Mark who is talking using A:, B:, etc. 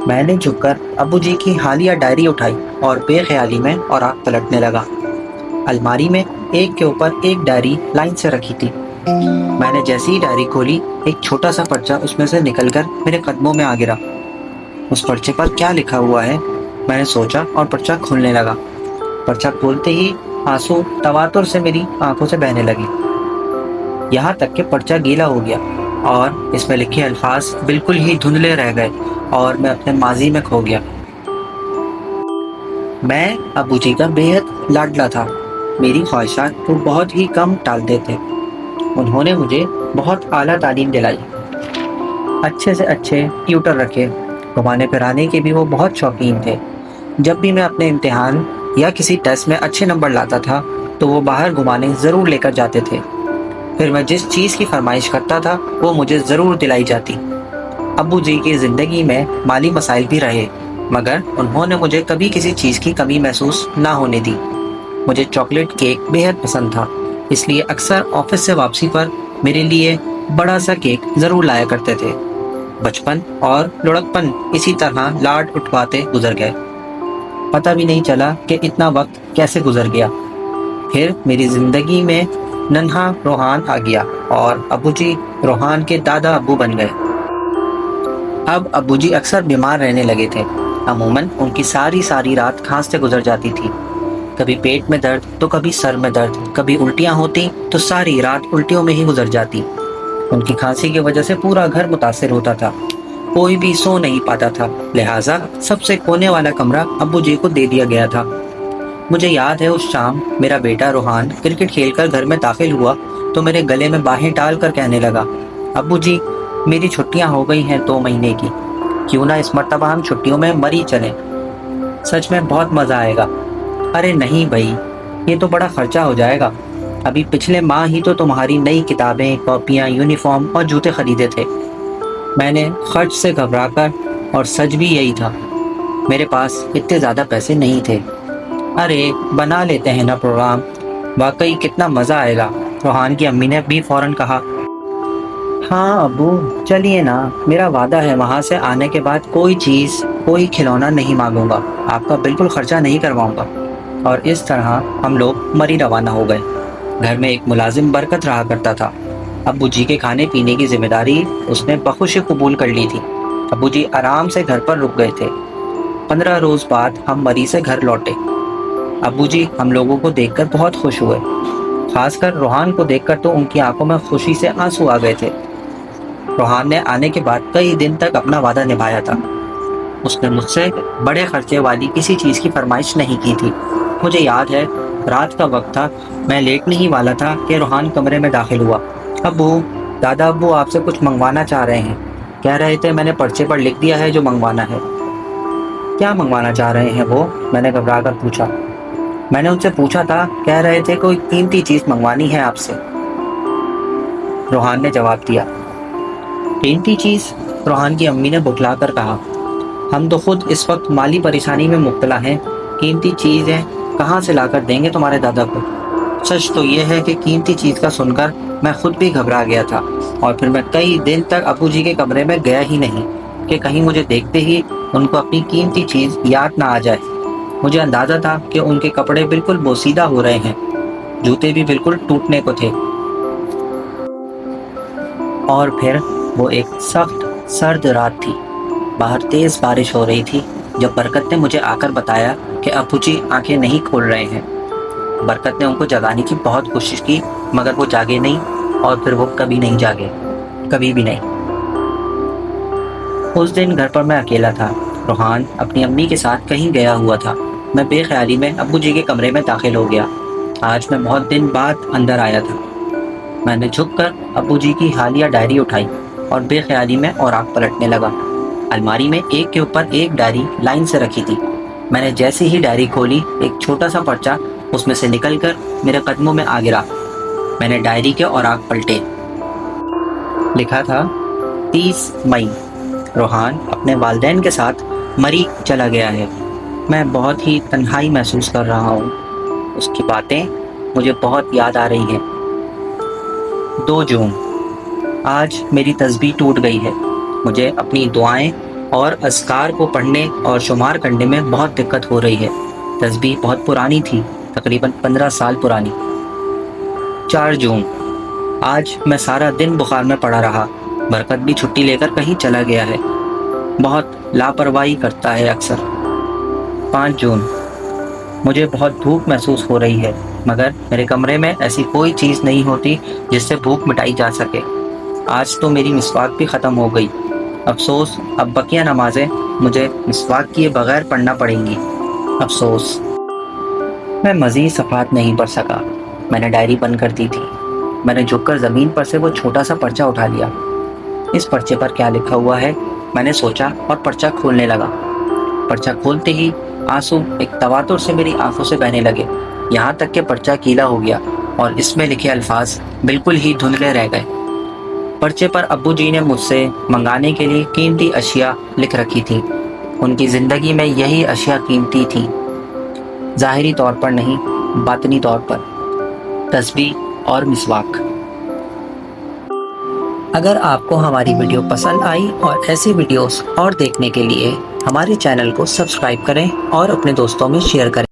A: میں نے جھک کر ابو جی کی حالیہ ڈائری اٹھائی اور بے خیالی میں اوراق پلٹنے لگا۔ الماری میں ایک کے اوپر ایک ڈائری لائن سے رکھی تھی۔ میں نے جیسی ہی ڈائری کھولی، ایک چھوٹا سا پرچہ اس میں سے نکل کر میرے قدموں میں آ گرا۔ اس پرچے پر کیا لکھا ہوا ہے، میں نے سوچا اور پرچہ کھولنے لگا۔ پرچہ کھولتے ہی آنسو تواتر سے میری آنکھوں سے بہنے لگے، یہاں تک کہ پرچہ گیلا ہو گیا اور اس میں لکھے الفاظ بالکل ہی دھندلے رہ گئے اور میں اپنے ماضی میں کھو گیا۔ میں ابو جی کا بے حد لاڈلا تھا۔ میری خواہشات وہ بہت ہی کم ٹالتے تھے۔ انہوں نے مجھے بہت اعلیٰ تعلیم دلائی، اچھے سے اچھے ٹیوٹر رکھے، گھمانے پھرانے کے بھی وہ بہت شوقین تھے۔ جب بھی میں اپنے امتحان یا کسی ٹیسٹ میں اچھے نمبر لاتا تھا تو وہ باہر گھمانے ضرور لے کر جاتے تھے۔ پھر میں جس چیز کی فرمائش کرتا تھا وہ مجھے ضرور دلائی جاتی۔ ابو جی کی زندگی میں مالی مسائل بھی رہے، مگر انہوں نے مجھے کبھی کسی چیز کی کمی محسوس نہ ہونے دی۔ مجھے چاکلیٹ کیک بے حد پسند تھا، اس لیے اکثر آفس سے واپسی پر میرے لیے بڑا سا کیک ضرور لایا کرتے تھے۔ بچپن اور لڑکپن اسی طرح لاڈ اٹھواتے گزر گئے، پتہ بھی نہیں چلا کہ اتنا وقت کیسے گزر گیا۔ پھر میری زندگی میں ننھا روحان آ گیا اور ابو جی روحان کے دادا ابو بن گئے۔ اب ابو جی اکثر بیمار رہنے لگے تھے۔ عموماً ان کی ساری رات کھانستے گزر جاتی تھی، کبھی پیٹ میں درد تو کبھی سر میں درد، کبھی الٹیاں ہوتی تو ساری رات الٹیوں میں ہی گزر جاتی۔ ان کی کھانسی کی وجہ سے پورا گھر متاثر ہوتا تھا، کوئی بھی سو نہیں پاتا تھا، لہٰذا سب سے کونے والا کمرہ ابو جی کو دے دیا گیا تھا۔ مجھے یاد ہے اس شام میرا بیٹا روحان کرکٹ کھیل کر گھر میں داخل ہوا تو میرے گلے میں باہیں ڈال کر کہنے لگا، ابو جی میری چھٹیاں ہو گئی ہیں 2 مہینے کی، کیوں نہ اس مرتبہ ہم چھٹیوں میں مری چلیں، سچ میں بہت مزہ آئے گا۔ ارے نہیں بھائی، یہ تو بڑا خرچہ ہو جائے گا، ابھی پچھلے ماہ ہی تو تمہاری نئی کتابیں، کاپیاں، یونیفارم اور جوتے خریدے تھے۔ میں نے خرچ سے گھبرا کر، اور سچ بھی یہی تھا، میرے پاس اتنے زیادہ پیسے نہیں تھے۔ ارے بنا لیتے ہیں نا پروگرام، واقعی کتنا مزہ آئے گا، روحان کی امی نے بھی فوراً کہا۔ ہاں ابو چلیے نا، میرا وعدہ ہے وہاں سے آنے کے بعد کوئی چیز، کوئی کھلونا نہیں مانگوں گا، آپ کا بالکل خرچہ نہیں کرواؤں گا۔ اور اس طرح ہم لوگ مری روانہ ہو گئے۔ گھر میں ایک ملازم برکت رہا کرتا تھا، ابو جی کے کھانے پینے کی ذمہ داری اس نے بخوشی قبول کر لی تھی۔ ابو جی آرام سے گھر پر رک گئے تھے۔ 15 روز بعد ہم مری سے گھر لوٹے۔ ابو جی ہم لوگوں کو دیکھ کر بہت خوش ہوئے، خاص کر روحان کو دیکھ کر تو ان کی آنکھوں میں خوشی سے آنسو آ گئے تھے۔ روحان نے آنے کے بعد کئی دن تک اپنا وعدہ نبھایا تھا، اس نے مجھ سے بڑے خرچے والی کسی چیز کی فرمائش نہیں کی تھی۔ مجھے یاد ہے رات کا وقت تھا، میں لیٹنے ہی والا تھا کہ روحان کمرے میں داخل ہوا۔ ابو، دادا ابو آپ سے کچھ منگوانا چاہ رہے ہیں، کہہ رہے تھے میں نے پرچے پر لکھ دیا ہے جو منگوانا ہے۔ کیا منگوانا چاہ رہے ہیں وہ؟ میں نے گھبرا کر پوچھا۔ میں نے ان سے پوچھا تھا، کہہ رہے تھے کوئی قیمتی چیز منگوانی ہے آپ سے، روحان نے جواب دیا۔ قیمتی چیز؟ روحان کی امی نے بٹلا کر کہا، ہم تو خود اس وقت مالی پریشانی میں مبتلا ہیں، قیمتی چیزیں کہاں سے لا کر دیں گے تمہارے دادا کو؟ سچ تو یہ ہے کہ قیمتی چیز کا سن کر میں خود بھی گھبرا گیا تھا، اور پھر میں کئی دن تک ابو جی کے کمرے میں گیا ہی نہیں کہ کہیں مجھے دیکھتے ہی ان کو اپنی قیمتی چیز یاد نہ آ جائے۔ مجھے اندازہ تھا کہ ان کے کپڑے بالکل بوسیدہ ہو رہے ہیں، جوتے بھی بالکل ٹوٹنے کو تھے۔ اور پھر وہ ایک سخت سرد رات تھی، باہر تیز بارش ہو رہی تھی، جب برکت نے مجھے آ کر بتایا کہ ابو جی آنکھیں نہیں کھول رہے ہیں۔ برکت نے ان کو جگانے کی بہت کوشش کی، مگر وہ جاگے نہیں، اور پھر وہ کبھی نہیں جاگے، کبھی بھی نہیں۔ اس دن گھر پر میں اکیلا تھا، روحان اپنی امی کے ساتھ کہیں گیا ہوا تھا۔ میں بے خیالی میں ابو جی کے کمرے میں داخل ہو گیا۔ آج میں بہت دن بعد اندر آیا تھا۔ میں نے جھک کر ابو جی کی حالیہ ڈائری اٹھائی اور بے خیالی میں اوراق پلٹنے لگا۔ الماری میں ایک کے اوپر ایک ڈائری لائن سے رکھی تھی۔ میں نے جیسی ہی ڈائری کھولی، ایک چھوٹا سا پرچہ اس میں سے نکل کر میرے قدموں میں آ گرا۔ میں نے ڈائری کے اوراق پلٹے۔ لکھا تھا 30 مئی، روحان اپنے والدین کے ساتھ مری چلا گیا ہے۔ میں بہت ہی تنہائی محسوس کر رہا ہوں، اس کی باتیں مجھے بہت یاد آ رہی ہیں۔ 2 جون، آج میری تسبیح ٹوٹ گئی ہے، مجھے اپنی دعائیں اور اذکار کو پڑھنے اور شمار کرنے میں بہت دقت ہو رہی ہے۔ تسبیح بہت پرانی تھی، تقریباً 15 سال پرانی۔ 4 جون، آج میں سارا دن بخار میں پڑا رہا۔ برکت بھی چھٹی لے کر کہیں چلا گیا ہے، بہت لاپرواہی کرتا ہے اکثر۔ 5 جون، مجھے بہت بھوک محسوس ہو رہی ہے، مگر میرے کمرے میں ایسی کوئی چیز نہیں ہوتی جس سے بھوک مٹائی جا سکے۔ آج تو میری مسواک بھی ختم ہو گئی۔ افسوس، اب بقیہ نمازیں مجھے مسواک کیے بغیر پڑھنا پڑیں گی۔ افسوس۔ میں مزید صفحات نہیں پڑھ سکا۔ میں نے ڈائری بند کر دی تھی۔ میں نے جھک کر زمین پر سے وہ چھوٹا سا پرچہ اٹھا لیا۔ اس پرچے پر کیا لکھا ہوا ہے؟ میں نے سوچا اور پرچہ کھولنے لگا۔ پرچہ کھولتے ہی آنسو ایک تواتر سے میری آنکھوں سے بہنے لگے، یہاں تک کہ پرچہ گیلا ہو گیا اور اس میں لکھے الفاظ بالکل ہی دھندلے رہ گئے۔ پرچے پر ابو جی نے مجھ سے منگانے کے لیے قیمتی اشیاء لکھ رکھی تھی۔ ان کی زندگی میں یہی اشیاء قیمتی تھیں، ظاہری طور پر نہیں، باطنی طور پر۔ تسبیح اور مسواک۔ اگر آپ کو ہماری ویڈیو پسند آئی اور ایسی ویڈیوز اور دیکھنے کے لیے ہمارے چینل کو سبسکرائب کریں اور اپنے دوستوں میں شیئر کریں۔